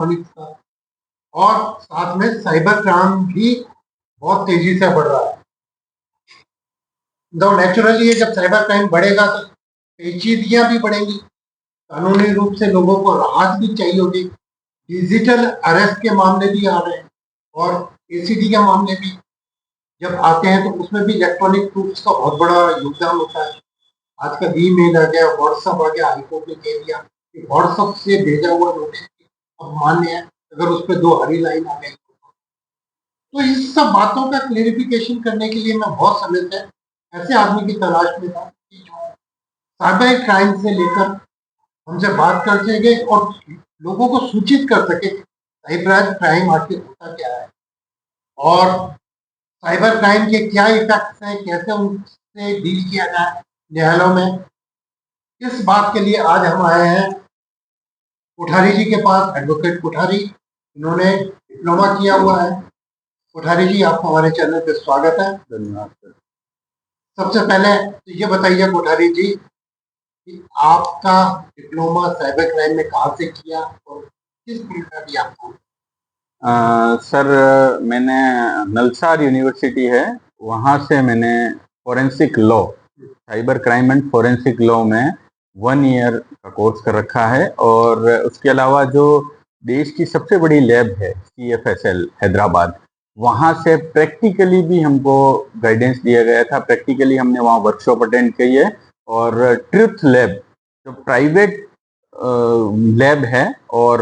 Electronics का, और साथ में साइबर क्राइम भी बहुत तेजी से बढ़ रहा है। तो नेचुरली है, जब साइबर क्राइम बढ़ेगा तो पेचीदगियां भी बढ़ेंगी, कानूनी रूप से लोगों को राहत भी चाहिए होगी। डिजिटल अरेस्ट के मामले भी आ रहे हैं, और एसीडी के मामले भी जब आते हैं तो उसमें भी इलेक्ट्रॉनिक प्रूफ्स का बहुत बड़ा योगदान होता है। आजकल ईमेल आ गया, व्हाट्सअप आ गया, हाईकोर्ट ने कह दिया कि व्हाट्सअप से भेजा हुआ नोटिस अब मान्य है अगर उस पर 2 हरी लाइन आ गई। तो इस सब बातों का क्लेरिफिकेशन करने के लिए मैं बहुत समय से ऐसे आदमी की तलाश में था कि जो साइबर क्राइम से लेकर हमसे बात कर सके और लोगों को सूचित कर सके कि साइबर क्राइम आखिर होता क्या है, और साइबर क्राइम के क्या इफेक्ट्स हैं, कैसे उनसे डील किया जाए न्यायालयों में। इस बात के लिए आज हम आए हैं कोठारी जी के पास, एडवोकेट कोठारी। इन्होंने डिप्लोमा किया हुआ है। कोठारी जी, आपका हमारे चैनल पे स्वागत है। धन्यवाद सर। सबसे पहले तो ये बताइए कोठारी जी कि आपका डिप्लोमा साइबर क्राइम में कहाँ से किया और किस फील्ड में भी आपको? सर, मैंने नलसार यूनिवर्सिटी है, वहाँ से मैंने forensic law, cyber crime and forensic law में 1 ईयर का कोर्स कर रखा है। और उसके अलावा जो देश की सबसे बड़ी लैब है CFSL हैदराबाद, वहाँ से प्रैक्टिकली भी हमको गाइडेंस दिया गया था। प्रैक्टिकली हमने वहाँ वर्कशॉप अटेंड की है। और ट्रुथ लैब जो प्राइवेट लैब है और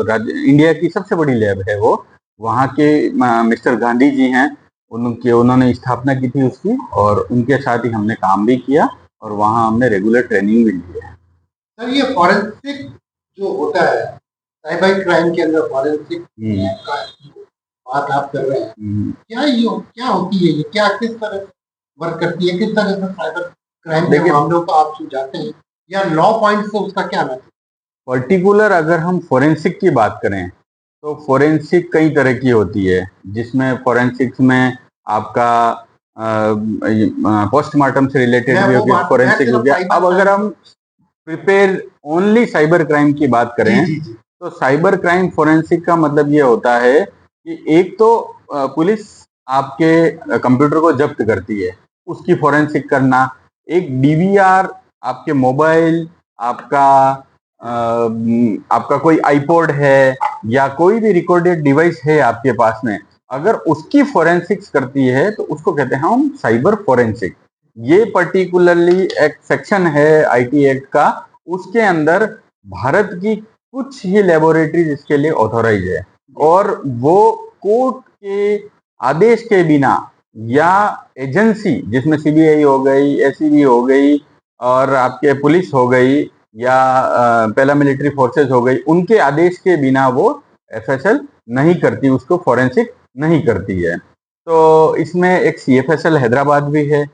इंडिया की सबसे बड़ी लैब है, वो वहाँ के मिस्टर गांधी जी हैं, उन्होंने स्थापना की थी उसकी, और उनके साथ ही हमने काम भी किया और वहाँ हमने रेगुलर ट्रेनिंग भी ली है। सर, ये फॉरेंसिक जो होता है साइबर क्राइम के अंदर, फॉरेंसिक का बात आप कर रहे हैं, क्या होती है ये, क्या किस तरह से वर्क करती है, किस तरह से साइबर क्राइम के मामलों को आप सुलझाते हैं, या लॉ पॉइंट से उसका क्या मतलब? पर्टिकुलर अगर हम फोरेंसिक की बात करें तो फोरेंसिक कई तरह की होती है, जिसमें फोरेंसिक्स में आपका पोस्टमार्टम से रिलेटेड भी हो गया, फोरेंसिक हो गया। अब अगर हम प्रिपेयर ओनली साइबर क्राइम की बात करें तो साइबर क्राइम फोरेंसिक का मतलब ये होता है कि एक तो पुलिस आपके कंप्यूटर को जब्त करती है, उसकी फोरेंसिक करना। एक DVR, आपके मोबाइल, आपका कोई आईपॉड है या कोई भी रिकॉर्डेड डिवाइस है आपके पास में, अगर उसकी फोरेंसिक्स करती है तो उसको कहते हैं हम साइबर फोरेंसिक। ये पर्टिकुलरली एक सेक्शन है IT एक्ट का, उसके अंदर भारत की कुछ ही लेबोरेटरीज इसके लिए ऑथोराइज है, और वो कोर्ट के आदेश के बिना या एजेंसी जिसमें CBI हो गई, SEB हो गई और आपके पुलिस हो गई या पैरामिलिट्री फोर्सेस हो गई, उनके आदेश के बिना वो FSL नहीं करती, उसको फोरेंसिक नहीं करती है। तो इसमें एक CFSL हैदराबाद भी है,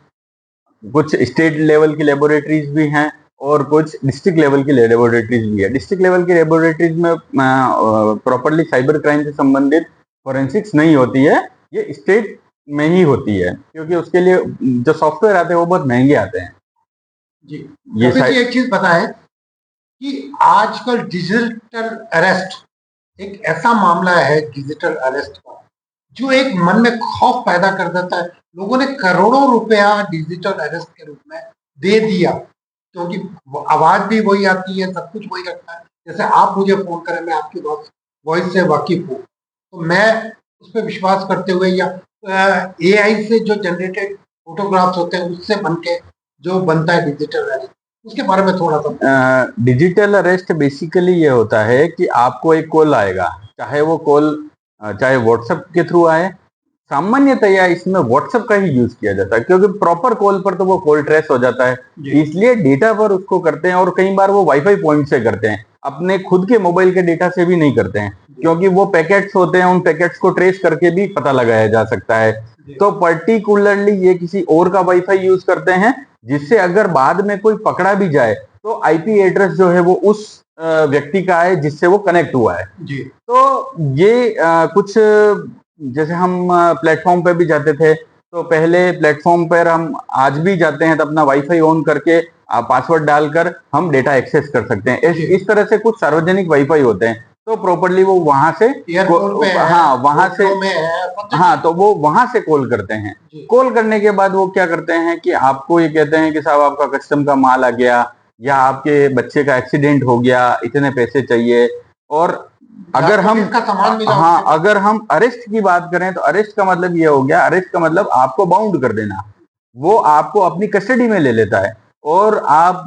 कुछ स्टेट लेवल की लेबोरेटरीज भी हैं और कुछ डिस्ट्रिक्ट लेवल की लेबोरेटरीज भी है। डिस्ट्रिक्ट लेवल की लेबोरेटरीज में प्रॉपरली साइबर क्राइम से संबंधित फोरेंसिक्स नहीं होती है, ये स्टेट में ही होती है, क्योंकि उसके लिए जो सॉफ्टवेयर आते हैं वो बहुत महंगे आते हैं। जी, ये एक चीज बताएं कि आजकल डिजिटल अरेस्ट एक ऐसा मामला है, डिजिटल अरेस्ट का, जो एक मन में खौफ पैदा कर देता है। लोगों ने करोड़ों रुपया डिजिटल अरेस्ट के रूप में दे दिया, क्योंकि आवाज भी वही आती है, सब कुछ वही रखता है। जैसे आप मुझे फोन करें, मैं आपकी वॉइस से वाकिफ हूँ, तो मैं उस पर विश्वास करते हुए, या AI से जो जनरेटेड फोटोग्राफ्स होते हैं उससे बन के जो बनता है डिजिटल अरेस्ट, उसके बारे में थोड़ा सा। डिजिटल अरेस्ट बेसिकली ये होता है कि आपको एक कॉल आएगा, चाहे वो कॉल चाहे व्हाट्सएप के थ्रू आए। सामान्यतया इसमें व्हाट्सएप का ही यूज किया जाता है, क्योंकि प्रॉपर कॉल पर तो वो कॉल ट्रेस हो जाता है, इसलिए डेटा पर उसको करते हैं। और कई बार वो वाईफाई पॉइंट से करते हैं, अपने खुद के मोबाइल के डेटा से भी नहीं करते हैं, क्योंकि वो पैकेट्स होते हैं, उन पैकेट्स को ट्रेस करके भी पता लगाया जा सकता है। तो पर्टिकुलरली ये किसी और का वाईफाई यूज करते हैं, जिससे अगर बाद में कोई पकड़ा भी जाए तो IP एड्रेस जो है वो उस व्यक्ति का है जिससे वो कनेक्ट हुआ है। तो ये कुछ, जैसे हम प्लेटफॉर्म पे भी जाते थे, तो पहले प्लेटफॉर्म पर हम आज भी जाते हैं तो अपना वाईफाई ऑन करके पासवर्ड डालकर हम डेटा एक्सेस कर सकते हैं। इस तरह से कुछ सार्वजनिक वाईफाई होते हैं, तो प्रॉपरली वो वहां से एयरपोर्ट पे है, हाँ वहां से होटलों में है, सब जगह। हाँ तो वो वहां से कॉल करते हैं। जी। कॉल करने के बाद वो क्या करते हैं कि आपको ये कहते हैं कि साहब आपका कस्टम का माल आ गया, या आपके बच्चे का एक्सीडेंट हो गया, इतने पैसे चाहिए। और अगर हम पुलिस का सामान मिला हाँ उसके अगर हम अरेस्ट की बात करें तो अरेस्ट का मतलब ये हो गया, अरेस्ट का मतलब आपको बाउंड कर देना, वो आपको अपनी कस्टडी में ले लेता है, और आप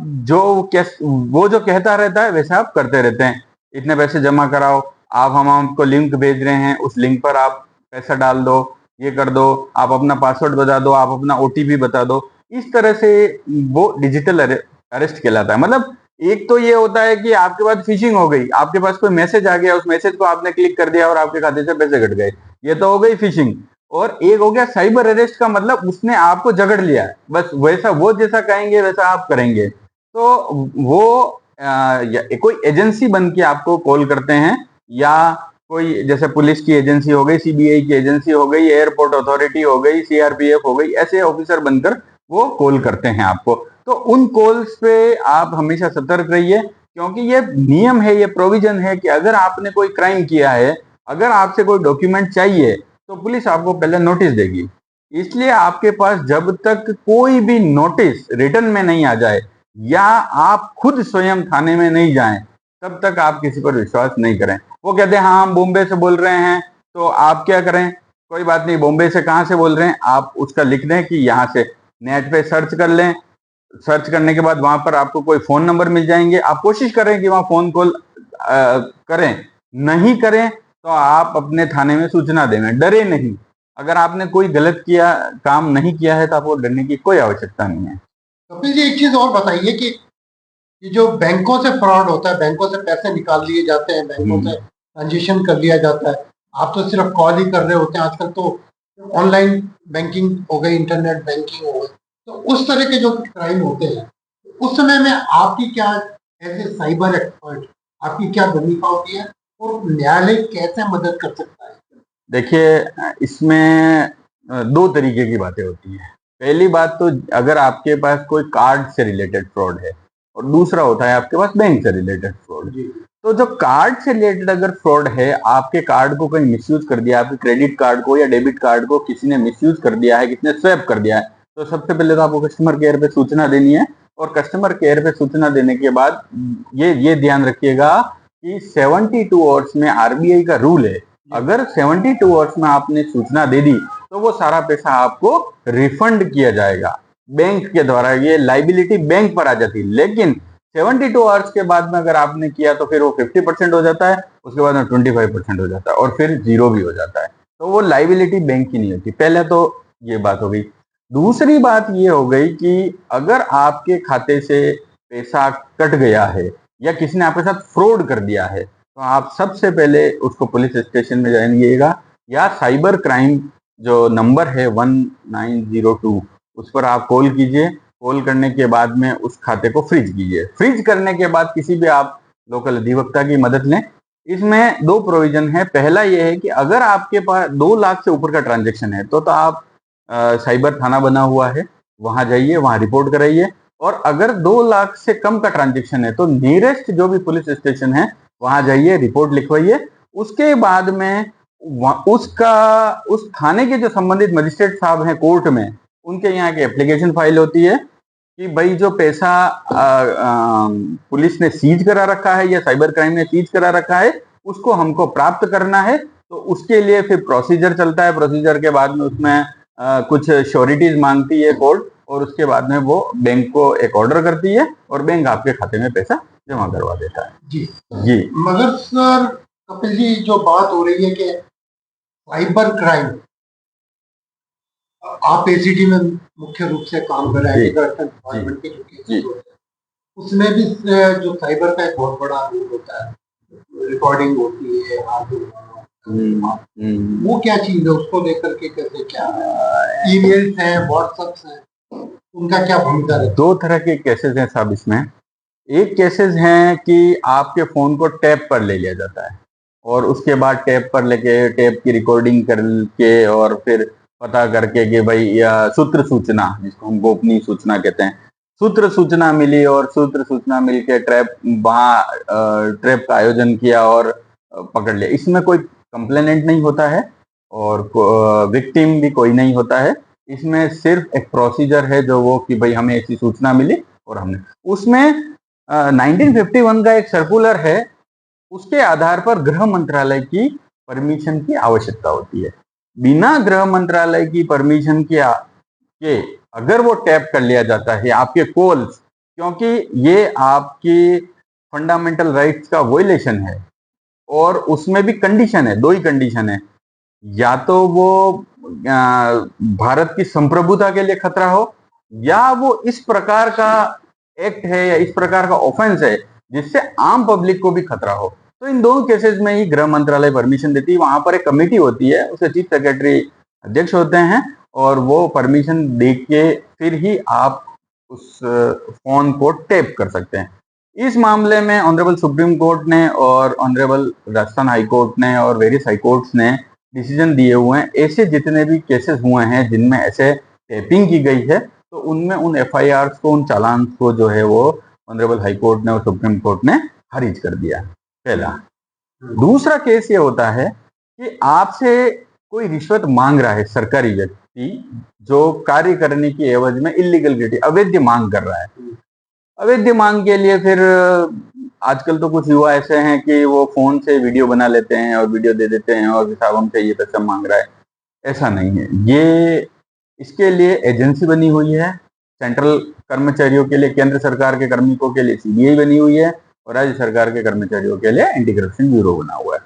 वो जो कहता रहता है वैसे आप करते रहते हैं। इतने पैसे जमा कराओ, हम आपको लिंक भेज रहे हैं, उस लिंक पर आप पैसा डाल दो, ये कर दो, आप अपना पासवर्ड बता दो, आप अपना ओटीपी बता दो। इस तरह से वो डिजिटल अरेस्ट कहलाता है। मतलब एक तो ये होता है कि आपके पास फिशिंग हो गई, आपके पास कोई मैसेज आ गया, उस मैसेज को आपने क्लिक कर दिया और आपके खाते से पैसे कट गए, ये तो हो गई फिशिंग। और एक हो गया साइबर अरेस्ट का मतलब उसने आपको जकड़ लिया, बस वैसा वो जैसा कहेंगे वैसा आप करेंगे। तो वो कोई एजेंसी बन के आपको कॉल करते हैं, या कोई जैसे पुलिस की एजेंसी हो गई, सीबीआई की एजेंसी हो गई, एयरपोर्ट अथॉरिटी हो गई, सीआरपीएफ हो गई, ऐसे ऑफिसर बनकर वो कॉल करते हैं आपको। तो उन कॉल्स पे आप हमेशा सतर्क रहिए, क्योंकि ये नियम है, ये प्रोविजन है कि अगर आपने कोई क्राइम किया है, अगर आपसे कोई डॉक्यूमेंट चाहिए तो पुलिस आपको पहले नोटिस देगी। इसलिए आपके पास जब तक कोई भी नोटिस रिटर्न में नहीं आ जाए, या आप खुद स्वयं थाने में नहीं जाएं, तब तक आप किसी पर विश्वास नहीं करें। वो कहते हैं हाँ हम बॉम्बे से बोल रहे हैं, तो आप क्या करें, कोई बात नहीं, बॉम्बे से कहाँ से बोल रहे हैं, आप उसका लिख दें कि यहाँ से, नेट पे सर्च कर लें। सर्च करने के बाद वहां पर आपको कोई फोन नंबर मिल जाएंगे, आप कोशिश करें कि वहां फोन कॉल करें, नहीं करें तो आप अपने थाने में सूचना दें, डरे नहीं। अगर आपने कोई गलत काम नहीं किया है तो आपको डरने की कोई आवश्यकता नहीं है। कपिल जी, एक चीज और बताइए कि ये जो बैंकों से फ्रॉड होता है, बैंकों से पैसे निकाल लिए जाते हैं, बैंकों से ट्रांजेक्शन कर लिया जाता है, आप तो सिर्फ कॉल ही कर रहे होते हैं, आजकल तो ऑनलाइन बैंकिंग हो गई, इंटरनेट बैंकिंग हो गई, तो उस तरह के जो क्राइम होते हैं, उस समय में आपकी क्या, एज ए साइबर एक्सपर्ट, आपकी क्या भूमिका होती है और न्यायालय कैसे मदद कर सकता है? देखिए, इसमें दो तरीके की बातें होती हैं। पहली बात तो अगर आपके पास कोई कार्ड से रिलेटेड फ्रॉड है, और दूसरा होता है आपके पास बैंक से रिलेटेड फ्रॉड। तो जो कार्ड से रिलेटेड अगर फ्रॉड है, आपके कार्ड को कहीं मिसयूज कर दिया, आपके क्रेडिट कार्ड को या डेबिट कार्ड को किसी ने मिसयूज कर दिया है, किसी ने स्वैप कर दिया है, तो सबसे पहले तो आपको कस्टमर केयर पे सूचना देनी है। और कस्टमर केयर पे सूचना देने के बाद ये ध्यान रखिएगा कि 72 आवर्स में आरबीआई का रूल है, अगर 72 आवर्स में आपने सूचना दे दी तो वो सारा पैसा आपको रिफंड किया जाएगा बैंक के द्वारा। ये लाइबिलिटी बैंक पर आ जाती है, लेकिन 72 आवर्स के बाद में अगर आपने किया तो फिर वो 50% हो जाता है, उसके बाद में 25% हो जाता है, और फिर जीरो भी हो जाता है। तो वो लाइबिलिटी बैंक की नहीं होती। पहले तो ये बात हो गई। दूसरी बात ये हो गई कि अगर आपके खाते से पैसा कट गया है, या किसी ने आपके साथ फ्रॉड कर दिया है, तो आप सबसे पहले उसको पुलिस स्टेशन में जाइएगा, या साइबर क्राइम जो नंबर है 1902, उस पर आप कॉल कीजिए। कॉल करने के बाद में उस खाते को फ्रीज कीजिए। फ्रीज करने के बाद किसी भी आप लोकल अधिवक्ता की मदद लें। इसमें दो प्रोविजन है। पहला यह है कि अगर आपके पास 2 लाख से ऊपर का ट्रांजेक्शन है तो आप साइबर थाना बना हुआ है, वहां जाइए, वहां रिपोर्ट कराइए। और अगर 2 लाख से कम का ट्रांजेक्शन है तो नियरेस्ट जो भी पुलिस स्टेशन है वहां जाइए, रिपोर्ट लिखवाइए। उसके बाद में उस थाने के जो संबंधित मजिस्ट्रेट साहब हैं कोर्ट में, उनके यहाँ की एप्लीकेशन फाइल होती है कि भाई जो पैसा पुलिस ने सीज करा रखा है या साइबर क्राइम ने सीज करा रखा है, उसको हमको प्राप्त करना है। तो उसके लिए फिर प्रोसीजर चलता है। प्रोसीजर के बाद में उसमें कुछ श्योरिटीज मांगती है कोर्ट, और उसके बाद में वो बैंक को एक ऑर्डर करती है और बैंक आपके खाते में पैसा जमा करवा देता है। जी जी। मगर सर कपिल जी, जो बात हो रही है कि साइबर क्राइम, आप एसीटी में मुख्य रूप से काम कर रहे हैं, उसमें भी जो साइबर का एक बहुत बड़ा रोल होता है, रिकॉर्डिंग होती है, वो क्या चीज है, उसको लेकर के कैसे, क्या ईमेल्स हैं, व्हाट्सएप्स हैं, उनका क्या भूमिका है? दो तरह के केसेस हैं साहब इसमें। एक केसेस हैं कि आपके फोन को टैप पर ले लिया जाता है, और उसके बाद टैप पर लेके टैप की रिकॉर्डिंग करके और फिर पता करके कि भाई या सूत्र सूचना, जिसको हम गोपनीय सूचना कहते हैं, सूत्र सूचना मिली और सूत्र सूचना मिलके ट्रैप का आयोजन किया, और पकड़ लिया। इसमें कोई कंप्लेनेंट नहीं होता है और विक्टिम भी कोई नहीं होता है। इसमें सिर्फ एक प्रोसीजर है जो वो कि भाई हमें ऐसी सूचना मिली और हमने उसमें 1951 का एक सर्कुलर है, उसके आधार पर गृह मंत्रालय की परमिशन की आवश्यकता होती है। बिना गृह मंत्रालय की परमिशन के अगर वो टैप कर लिया जाता है आपके कॉल्स, क्योंकि ये आपकी फंडामेंटल राइट्स का वोलेशन है और उसमें भी कंडीशन है, दो ही कंडीशन है, या तो वो भारत की संप्रभुता के लिए खतरा हो, या वो इस प्रकार का एक्ट है या इस प्रकार का ऑफेंस है जिससे आम पब्लिक को भी खतरा हो। तो इन दोनों केसेस में ही गृह मंत्रालय परमिशन देती है। वहां पर एक कमेटी होती है, उसके चीफ सेक्रेटरी अध्यक्ष होते हैं और वो परमिशन दे के फिर ही आप उस फोन को टैप कर सकते हैं। इस मामले में ऑनरेबल सुप्रीम कोर्ट ने और ऑनरेबल राजस्थान हाई कोर्ट ने और वेरियस हाई कोर्ट्स ने डिसीजन दिए हुए हैं। ऐसे जितने भी केसेस हुए हैं जिनमें ऐसे टैपिंग की गई है, तो उनमें उन एफआईआर को, उन चालान को जो है वो ऑनरेबल हाई कोर्ट ने और सुप्रीम कोर्ट ने खारिज कर दिया, पहला। दूसरा केस ये होता है कि आपसे कोई रिश्वत मांग रहा है, सरकारी व्यक्ति जो कार्य करने की एवज में इलीगल अवैध मांग कर रहा है। अवैध मांग के लिए फिर आजकल तो कुछ युवा ऐसे हैं कि वो फोन से वीडियो बना लेते हैं और वीडियो दे देते हैं और साहब हमसे ये पैसा मांग रहा है। ऐसा नहीं है, ये इसके लिए एजेंसी बनी हुई है। सेंट्रल कर्मचारियों के लिए, केंद्र सरकार के कार्मिकों के लिए सीबीआई बनी हुई है और राज्य सरकार के कर्मचारियों के लिए एंटी करप्शन ब्यूरो बना हुआ है।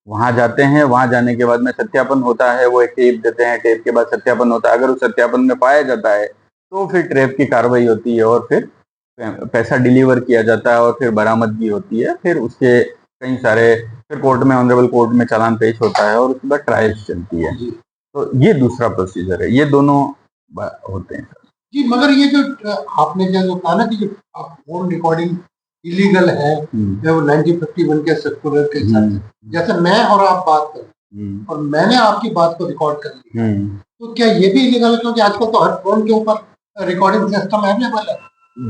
वहां जाते हैं, वहां जाने के बाद में सत्यापन होता है, वो एक टेप देते हैं, टेप के बाद सत्यापन होता है। अगर उस सत्यापन में पाया जाता है तो फिर ट्रेप की कार्रवाई होती है और फिर पैसा डिलीवर किया जाता है और फिर बरामदगी होती है। फिर उसके कई सारे, फिर कोर्ट में, ऑनरेबल कोर्ट में चालान पेश होता है और उसके बाद ट्रायल्स चलती है। तो ये दूसरा प्रोसीजर है, ये दोनों होते हैं। जी, मगर ये जो आपने जो कहा ना कि जो फोन रिकॉर्डिंग इलीगल है, वो 1951 के सर्कुलर के हिसाब से, जैसे मैं और आप बात कर और मैंने आपकी बात को रिकॉर्ड कर लिया, तो क्या ये भी इलीगल है? क्योंकि आजकल तो हर फोन के ऊपर रिकॉर्डिंग सिस्टम अवेलेबल है।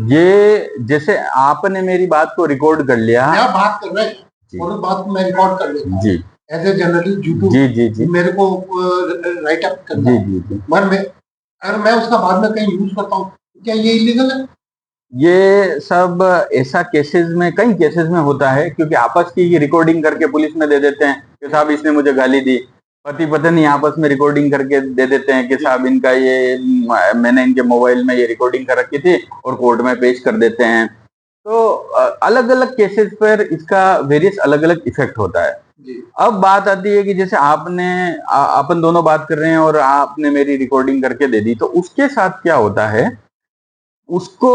ये जैसे आपने मेरी बात को रिकॉर्ड कर लिया, क्या बात कर रहे हैं, और बात को मैं रिकॉर्ड कर लेता हूं जी, एज ए जर्नलिस्ट, यूट्यूब जी जी जी, मेरे को राइट अप करना जी जी जी, अगर मैं उसका बाद में कहीं यूज करता हूँ, क्या ये इलीगल है? ये सब ऐसा केसेस में, कई केसेस में होता है, क्योंकि आपस की रिकॉर्डिंग करके पुलिस में दे देते हैं कि साहब इसने मुझे गाली दी। पति पत्नी आपस में रिकॉर्डिंग करके दे देते हैं कि साहब इनका ये, मैंने इनके मोबाइल में ये रिकॉर्डिंग कर रखी थी, और कोर्ट में पेश कर देते हैं। तो अलग अलग केसेस पर इसका वेरियस अलग अलग इफेक्ट होता है। अब बात आती है कि जैसे आपने, अपन दोनों बात कर रहे हैं और आपने मेरी रिकॉर्डिंग करके दे दी, तो उसके साथ क्या होता है, उसको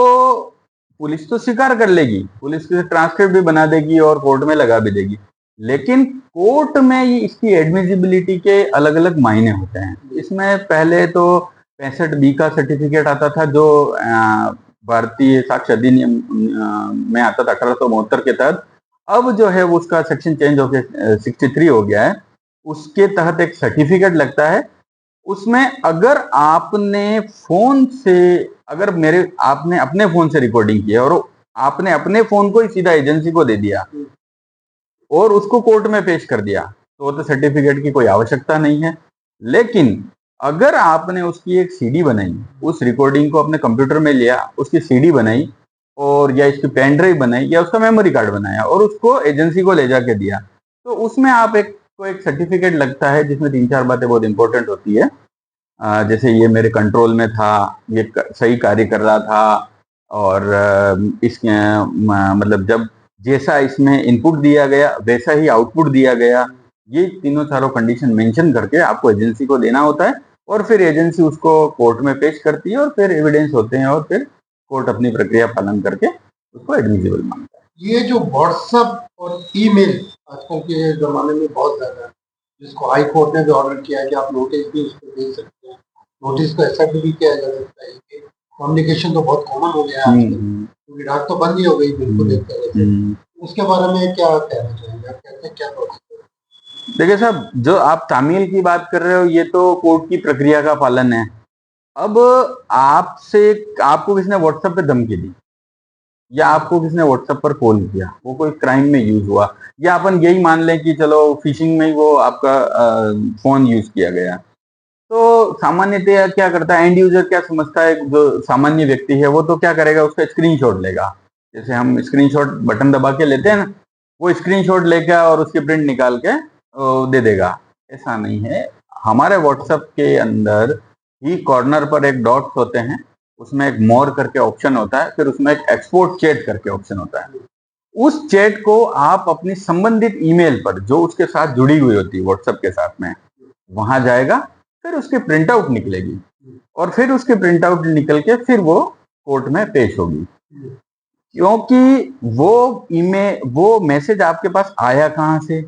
पुलिस तो स्वीकार कर लेगी, पुलिस ट्रांसक्रिप्ट भी बना देगी और कोर्ट में लगा भी देगी, लेकिन कोर्ट में ये इसकी एडमिजिबिलिटी के अलग अलग मायने होते हैं। इसमें पहले तो 65B का सर्टिफिकेट आता था जो भारतीय साक्ष्य अधिनियम में आता था 1872 के तहत। अब जो है उसका सेक्शन चेंज होकर 63 हो गया है। उसके तहत एक सर्टिफिकेट लगता है, उसमें अगर आपने फोन से, अगर आपने अपने फोन से रिकॉर्डिंग किया और आपने अपने फोन को ही सीधा एजेंसी को दे दिया और उसको कोर्ट में पेश कर दिया, तो सर्टिफिकेट की कोई आवश्यकता नहीं है। लेकिन अगर आपने उसकी एक सीडी बनाई, उस रिकॉर्डिंग को अपने कंप्यूटर में लिया, उसकी सीडी बनाई और या इसकी पेन ड्राइव बनाई या उसका मेमोरी कार्ड बनाया और उसको एजेंसी को ले जाके दिया, तो उसमें आप एक सर्टिफिकेट लगता है जिसमें 3-4 बातें बहुत इंपॉर्टेंट होती है। जैसे ये मेरे कंट्रोल में था, ये सही कार्य कर रहा था, और इसके मतलब जब जैसा इसमें इनपुट दिया गया वैसा ही आउटपुट दिया गया, ये तीनों चारों कंडीशन मेंशन करके आपको एजेंसी को देना होता है और फिर एजेंसी उसको कोर्ट में पेश करती है और फिर एविडेंस होते हैं और फिर कोर्ट अपनी प्रक्रिया पालन करके उसको एडमिसिबल मानता है। ये जो व्हाट्सएप और ईमेल आजकल के जमाने में बहुत ज्यादा है, जिसको हाई कोर्ट ने भी ऑर्डर किया है कि आप नोटिस भी उसको दे सकते हैं, नोटिस को एक्सेप्ट भी किया जा सकता है। कम्युनिकेशन तो बहुत कॉमन हो गया है आजकल, क्योंकि डाक तो बंद ही हो गई बिल्कुल एक तरह से। उसके बारे में क्या कहना चाहेंगे आप, कहते हैं क्या प्रोसेस? देखिए साहब, जो आप तामील की बात कर रहे हो ये तो कोर्ट की प्रक्रिया का पालन है। अब आपको किसने व्हाट्सएप पे धमकी दी, या आपको किसी ने व्हाट्सएप पर कॉल किया, वो कोई क्राइम में यूज हुआ, या अपन यही मान लें कि चलो फिशिंग में ही वो आपका फोन यूज किया गया, तो सामान्यतया क्या करता है एंड यूजर, क्या समझता है जो सामान्य व्यक्ति है वो तो क्या करेगा, उसका स्क्रीनशॉट लेगा, जैसे हम स्क्रीनशॉट बटन दबा के लेते हैं ना, वो स्क्रीनशॉट लेके और उसकी प्रिंट निकाल के दे देगा। ऐसा नहीं है, हमारे व्हाट्सएप के अंदर ही कॉर्नर पर एक डॉट्स होते हैं, उसमें एक मोर करके ऑप्शन होता है, फिर उसमें एक एक्सपोर्ट चैट करके ऑप्शन होता है। उस चैट को आप अपनी संबंधित ईमेल पर जो उसके साथ जुड़ी हुई होती है व्हाट्सएप के साथ में, वहां जाएगा, फिर उसकी प्रिंट आउट निकलेगी और फिर उसकी प्रिंट आउट निकल के फिर वो कोर्ट में पेश होगी, क्योंकि वो मैसेज आपके पास आया कहां से,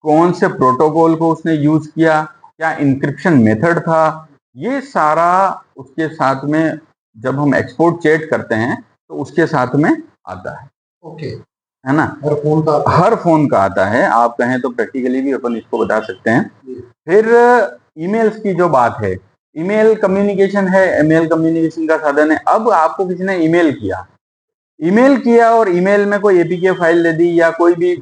कौन से प्रोटोकॉल को उसने यूज किया, क्या इंक्रिप्शन मेथड था, ये सारा उसके साथ में जब हम एक्सपोर्ट चैट करते हैं तो उसके साथ में आता है। ओके, है ना, हर फोन का आता है, आप कहें तो प्रैक्टिकली भी अपन इसको बता सकते हैं। फिर ईमेल्स की जो बात है, ईमेल कम्युनिकेशन है, ईमेल कम्युनिकेशन का साधन है। अब आपको किसी ने ईमेल किया और ईमेल में कोई एपीके फाइल दे दी या कोई भी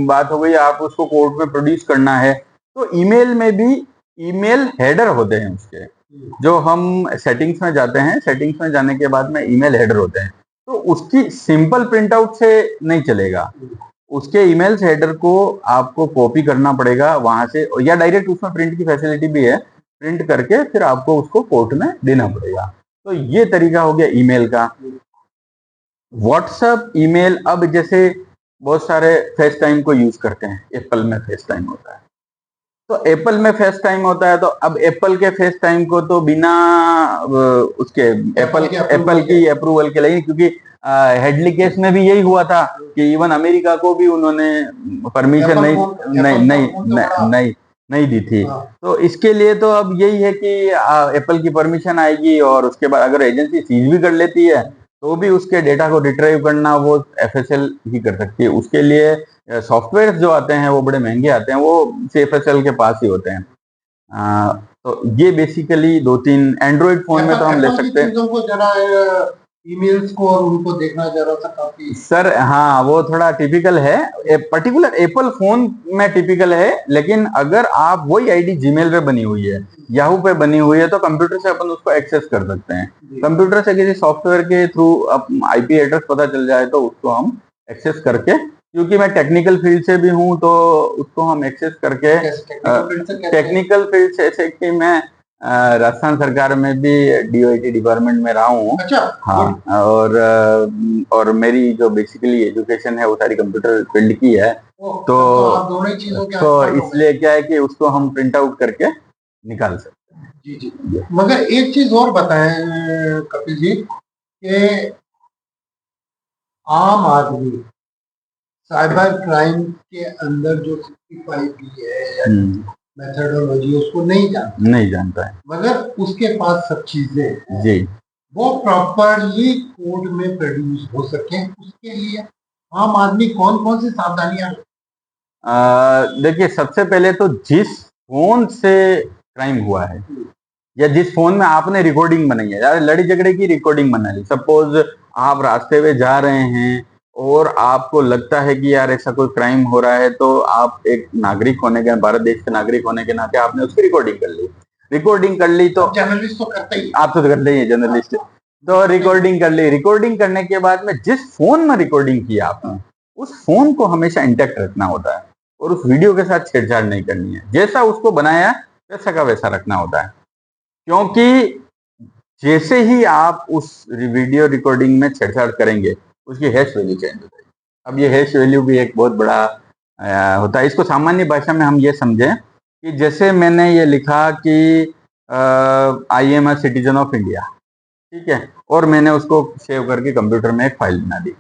बात हो गई, आप उसको कोर्ट में प्रोड्यूस करना है, तो ईमेल में भी ईमेल हेडर होते हैं उसके, जो हम सेटिंग्स में जाते हैं, सेटिंग्स में जाने के बाद में ईमेल हेडर होते हैं, तो उसकी सिंपल प्रिंट आउट से नहीं चलेगा, उसके ईमेल्स हेडर को आपको कॉपी करना पड़ेगा वहां से, या डायरेक्ट उसमें प्रिंट की फैसिलिटी भी है, प्रिंट करके फिर आपको उसको कोर्ट में देना पड़ेगा। तो ये तरीका हो गया ईमेल का। व्हाट्सएप, ईमेल, अब जैसे बहुत सारे फेस टाइम को यूज करते हैं, एप्पल में फेस टाइम होता है, तो एप्पल में फेस टाइम होता है, तो अब एप्पल के फेस टाइम को तो बिना उसके एप्पल की अप्रूवल के लिए, क्योंकि हेडली केस में भी यही हुआ था कि इवन अमेरिका को भी उन्होंने परमिशन नहीं दी थी। तो इसके लिए तो अब यही है कि एप्पल की परमिशन आएगी और उसके बाद अगर एजेंसी सीज भी कर लेती है तो भी उसके डेटा को रिट्रीव करना वो एफएसएल ही कर सकती है। उसके लिए सॉफ्टवेयर जो आते हैं वो बड़े महंगे आते हैं, वो एफएसएल के पास ही होते हैं। तो ये बेसिकली 2-3 एंड्रॉइड फोन में तो हम ले सकते हैं। ईमेल्स को और उनको देखना जरा सा काफी सर, हाँ वो थोड़ा टिपिकल है, पर्टिकुलर एप्पल फोन में टिपिकल है, लेकिन अगर आप वही आईडी जीमेल पे बनी हुई है, याहू पे बनी हुई है, तो कंप्यूटर से अपन उसको एक्सेस कर सकते हैं। कंप्यूटर से किसी सॉफ्टवेयर के थ्रू आईपी एड्रेस पता चल जाए तो उसको हम एक्सेस करके, क्योंकि मैं टेक्निकल फील्ड से भी हूँ तो उसको हम एक्सेस करके, टेक्निकल फील्ड से ऐसे कि मैं राजस्थान सरकार में भी डीओआईटी डिपार्टमेंट में रहा हूँ। अच्छा, हाँ, और मेरी जो बेसिकली एजुकेशन है वो सारी कंप्यूटर फील्ड की है, तो दोनों चीजों के तो इसलिए क्या है कि उसको हम प्रिंट आउट करके निकाल सकते हैं। जी। मगर एक चीज और बताएं कपिल जी, कि आम आदमी साइबर क्राइम के अंदर जो 65 भी है या मेथडोलॉजी उसको नहीं जानता है, मगर उसके पास सब चीजें हैं, जी, वो प्रॉपरली कोर्ट में प्रोड्यूस हो सके, उसके लिए आम आदमी कौन कौन सी सावधानियां? देखिए, सबसे पहले तो जिस फोन से क्राइम हुआ है या जिस फोन में आपने रिकॉर्डिंग बनाई है, यार लड़ी झगड़े की रिकॉर्डिंग बना ली, सपोज आप रास्ते में जा रहे हैं और आपको लगता है कि यार ऐसा कोई क्राइम हो रहा है, तो आप एक नागरिक होने के, भारत देश के नागरिक होने के नाते आपने उसकी रिकॉर्डिंग कर ली तो जर्नलिस्ट तो करते ही, आप तो करते ही है जर्नलिस्ट, तो रिकॉर्डिंग कर ली। रिकॉर्डिंग करने के बाद में जिस फोन में रिकॉर्डिंग किया आपने, उस फोन को हमेशा इंटैक्ट रखना होता है और उस वीडियो के साथ छेड़छाड़ नहीं करनी है, जैसा उसको बनाया वैसा का वैसा रखना होता है, क्योंकि जैसे ही आप उस वीडियो रिकॉर्डिंग में छेड़छाड़ करेंगे उसकी हैश वैल्यू चेंज हो जाएगी। अब ये हैश वैल्यू भी एक बहुत बड़ा होता है। इसको सामान्य भाषा में हम ये समझें कि जैसे मैंने ये लिखा कि I am a citizen of India, ठीक है, और मैंने उसको सेव करके कंप्यूटर में एक फाइल बना दी,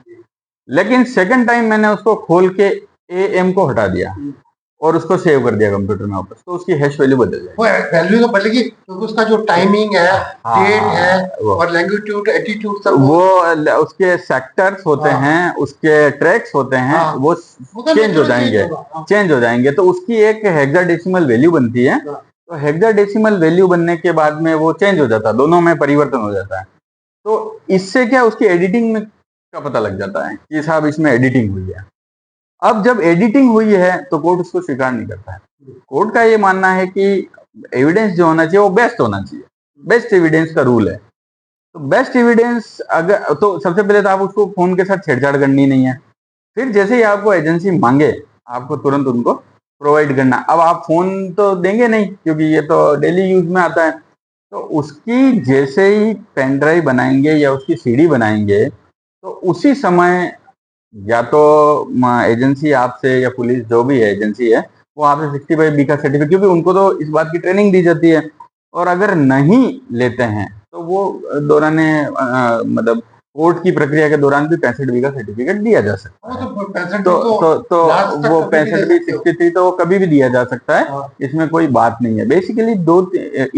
लेकिन सेकंड टाइम मैंने उसको खोल के एएम को हटा दिया और उसको सेव कर दिया कंप्यूटर में वापस, तो उसकी हैश वैल्यू बदल जाएगी। वैल्यू तो बदलेगी क्योंकि उसका जो टाइमिंग है, डेट है और लैंग्विट्यूड, एटीट्यूड सब, वो उसके सेक्टर्स होते हैं, उसके ट्रैक्स होते हैं, वो चेंज हो जाएंगे, तो उसकी एक हेक्साडेसिमल वैल्यू बनती है, तो हेक्साडेसिमल वैल्यू बनने के बाद में वो चेंज हो जाता है, दोनों में परिवर्तन हो जाता है। तो इससे क्या उसकी एडिटिंग में का पता लग जाता है कि साहब इसमें एडिटिंग हुई है। अब जब एडिटिंग हुई है तो कोर्ट उसको स्वीकार नहीं करता है। कोर्ट का ये मानना है कि एविडेंस जो होना चाहिए वो बेस्ट होना चाहिए, बेस्ट एविडेंस का रूल है। तो बेस्ट एविडेंस अगर, तो सबसे पहले तो आप उसको फोन के साथ छेड़छाड़ करनी नहीं है। फिर जैसे ही आपको एजेंसी मांगे आपको तुरंत उनको प्रोवाइड करना। अब आप फोन तो देंगे नहीं क्योंकि ये तो डेली यूज में आता है। तो उसकी जैसे ही पेन ड्राइव बनाएंगे या उसकी सीडी बनाएंगे तो उसी समय या तो एजेंसी आपसे या पुलिस जो भी है एजेंसी है वो आपसे 65B का सर्टिफिकेट, क्योंकि उनको तो इस बात की ट्रेनिंग दी जाती है। और अगर नहीं लेते हैं तो वो दौरान मतलब कोर्ट की प्रक्रिया के दौरान भी 65B का सर्टिफिकेट दिया जा सकता है। तो 65 तो लास्ट तक वो कभी भी दे 65B सकते हो। 63 तो वो कभी भी दिया जा सकता है। हाँ। इसमें कोई बात नहीं है। बेसिकली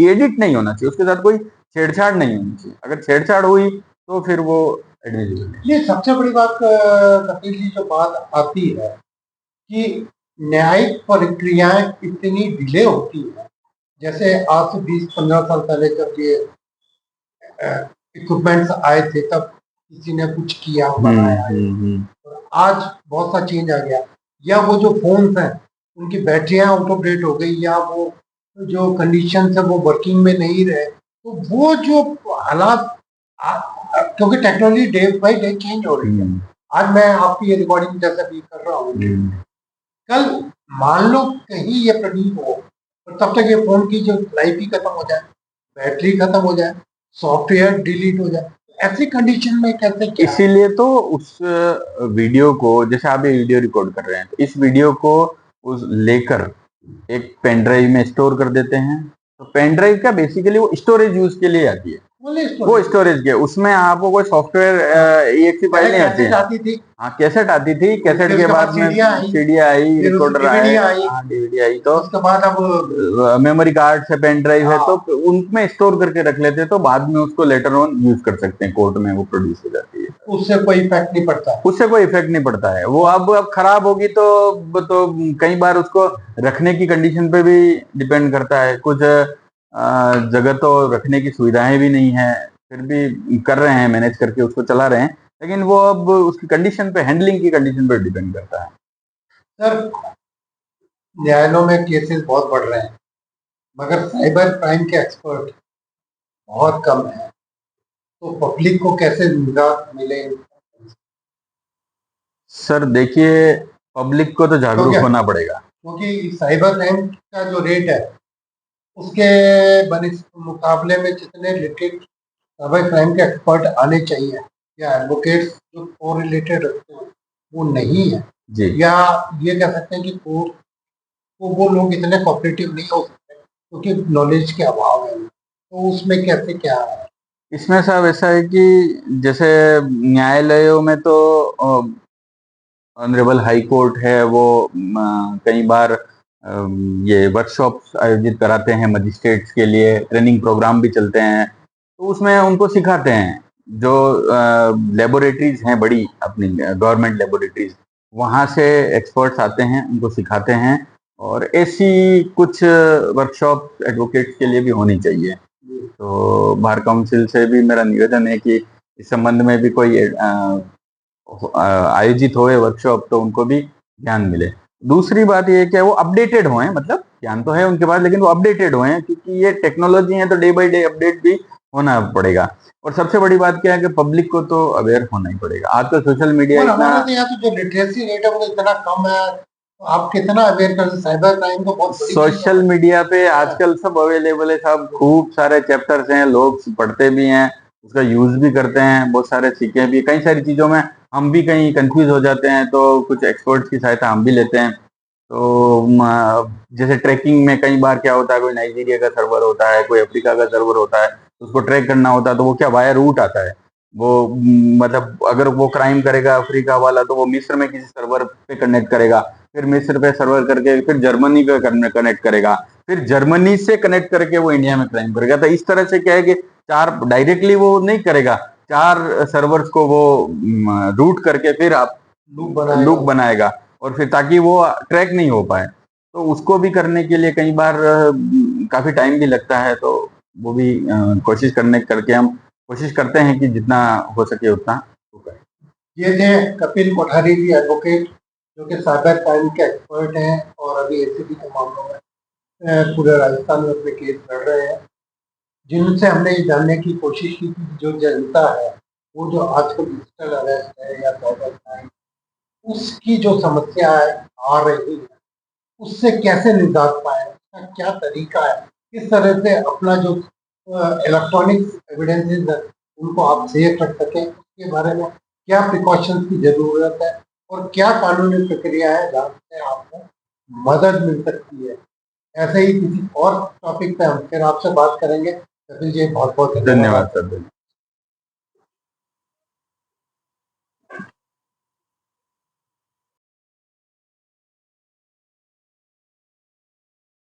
एडिट नहीं होना चाहिए, उसके साथ कोई छेड़छाड़ नहीं होनी चाहिए। अगर छेड़छाड़ हुई तो फिर वो एडमिसिबल है। ये सबसे बड़ी बात कपिल जी जो बात आती है कि न्यायिक प्रक्रियाएं इतनी डिले होती है। जैसे आज से 20-15 साल पहले जब ये इक्विपमेंट्स आए थे तब किसी ने कुछ किया बनाया है। और आज बहुत सा चेंज आ गया। या वो जो फोन्स हैं उनकी बैटरियां आउट ऑफ डेट हो गई या वो जो कंडीशन है वो वर्किंग में नहीं रहे। तो वो जो हालात क्योंकि technology day by day change हो रही है। आज मैं आपकी ये रिकॉर्डिंग जैसे भी कर रहा हूँ, कल मान लो कहीं ये प्रदीप हो और तब तक ये फोन की जो लाइफ ही खत्म हो जाए, बैटरी खत्म हो जाए, सॉफ्टवेयर डिलीट हो जाए, ऐसी कंडीशन में कैसे क्या? इसीलिए तो उस वीडियो को, जैसे आप ये वीडियो रिकॉर्ड कर रहे हैं तो इस वीडियो को उस लेकर एक पेन ड्राइव में स्टोर कर देते हैं। तो पेन ड्राइव का बेसिकली वो स्टोरेज यूज के लिए आती है। वो स्टोरेज के उसमें आपको कोई सॉफ्टवेयर EXE फाइल नहीं आती है। आती थी। हाँ, कैसेट आती थी। कैसेट के बाद में सीडिया आई, रिकॉर्डर आया, DVD आई। तो उसके बाद अब मेमोरी कार्ड से पेन ड्राइव है तो उनमें स्टोर करके रख लेते हैं। तो बाद में उसको लेटर ऑन यूज कर सकते हैं, कोर्ट में वो प्रोड्यूस हो जाती है। उससे कोई इफेक्ट नहीं पड़ता। उससे कोई इफेक्ट नहीं पड़ता है। वो अब खराब होगी तो कई बार उसको रखने की कंडीशन पे भी डिपेंड करता है। कुछ जगह तो रखने की सुविधाएं भी नहीं है, फिर भी कर रहे हैं, मैनेज करके उसको चला रहे हैं। लेकिन वो अब उसकी कंडीशन पे, हैंडलिंग की कंडीशन पे डिपेंड करता है। सर, न्यायालयों में केसेस बहुत बढ़ रहे हैं मगर साइबर क्राइम के एक्सपर्ट बहुत कम है। तो पब्लिक को कैसे निजात मिले? सर देखिए, पब्लिक को तो जागरूक होना पड़ेगा, क्योंकि साइबर क्राइम का जो रेट है उसके मुकाबले में जितने रिलेटेड साइबर क्राइम के एक्सपर्ट आने चाहिए या एडवोकेट्स जो को रिलेटेड रखते हैं वो नहीं है जी। या ये कह सकते हैं कि कोर्ट को वो लोग इतने कोऑपरेटिव नहीं हो सकते क्योंकि नॉलेज के अभाव है। तो उसमें कैसे क्या है? इसमें साहब ऐसा है कि जैसे न्यायालयों में तो ऑनरेबल हाई कोर्ट है, वो कई बार ये वर्कशॉप्स आयोजित कराते हैं मजिस्ट्रेट्स के लिए, ट्रेनिंग प्रोग्राम भी चलते हैं। तो उसमें उनको सिखाते हैं। जो लेबोरेटरीज हैं बड़ी अपनी गवर्नमेंट लेबोरेटरीज, वहाँ से एक्सपर्ट्स आते हैं, उनको सिखाते हैं। और ऐसी कुछ वर्कशॉप एडवोकेट्स के लिए भी होनी चाहिए। तो बार काउंसिल से भी मेरा निवेदन है कि इस संबंध में भी कोई आयोजित होए वर्कशॉप तो उनको भी ज्ञान मिले। दूसरी बात ये है कि वो अपडेटेड हों, मतलब ज्ञान तो है उनके पास लेकिन वो अपडेटेड हों, क्योंकि ये टेक्नोलॉजी है तो डे बाय डे अपडेट भी होना पड़ेगा। और सबसे बड़ी बात क्या है कि पब्लिक को तो अवेयर होना ही पड़ेगा। आजकल सोशल मीडिया हमारे तो यहाँ तो जो लिटरेसी रेट है वो इतना कम है। तो आप कितना अवेयर कर साइबर क्राइम को? बहुत सोशल मीडिया पे आजकल सब अवेलेबल है साहब। खूब सारे चैप्टर्स हैं, लोग पढ़ते भी हैं, उसका यूज भी करते हैं, बहुत सारे सीखे भी। कई सारी चीजों में हम भी कहीं कंफ्यूज हो जाते हैं तो कुछ एक्सपर्ट्स की सहायता हम भी लेते हैं। तो जैसे ट्रैकिंग में कई बार क्या होता है, कोई नाइजीरिया का सर्वर होता है, कोई अफ्रीका का सर्वर होता है, तो उसको ट्रैक करना होता है। तो वो क्या वाया रूट आता है। वो मतलब अगर वो क्राइम करेगा अफ्रीका वाला तो वो मिस्र में किसी सर्वर पे कनेक्ट करेगा, फिर मिस्र पे सर्वर करके फिर जर्मनी पे कनेक्ट करेगा, फिर जर्मनी से कनेक्ट करके वो इंडिया में क्राइम करेगा। तो इस तरह से क्या है कि चार डायरेक्टली वो नहीं करेगा, 4 सर्वर्स को वो रूट करके फिर आप लूप बनाएगा और फिर ताकि वो ट्रैक नहीं हो पाए। तो उसको भी करने के लिए कई बार काफी टाइम भी लगता है। तो वो भी कोशिश करके हम कोशिश करते हैं कि जितना हो सके उतना हो करें। ये थे कपिल कोठारी जी, एडवोकेट, जो कि साइबर क्राइम के एक्सपर्ट हैं और अभी एसीबी के मामलों में पूरे राजस्थान में अपने केस लड़ रहे हैं, जिनसे हमने ये जानने की कोशिश की कि जो जनता है वो जो आजकल डिजिटल अरेस्ट है या साइबर क्राइम, उसकी जो समस्या आ रही है उससे कैसे निजात पाए, उसका क्या तरीका है, किस तरह से अपना जो इलेक्ट्रॉनिक एविडेंसेस है उनको आप सेफ रख सकें, उसके बारे में क्या प्रिकॉशंस की जरूरत है और क्या कानूनी प्रक्रिया है जहाँ से आपको मदद मिल सकती है। ऐसे ही किसी और टॉपिक पे हम फिर आपसे बात करेंगे। कपिल जी, बहुत बहुत धन्यवाद सर।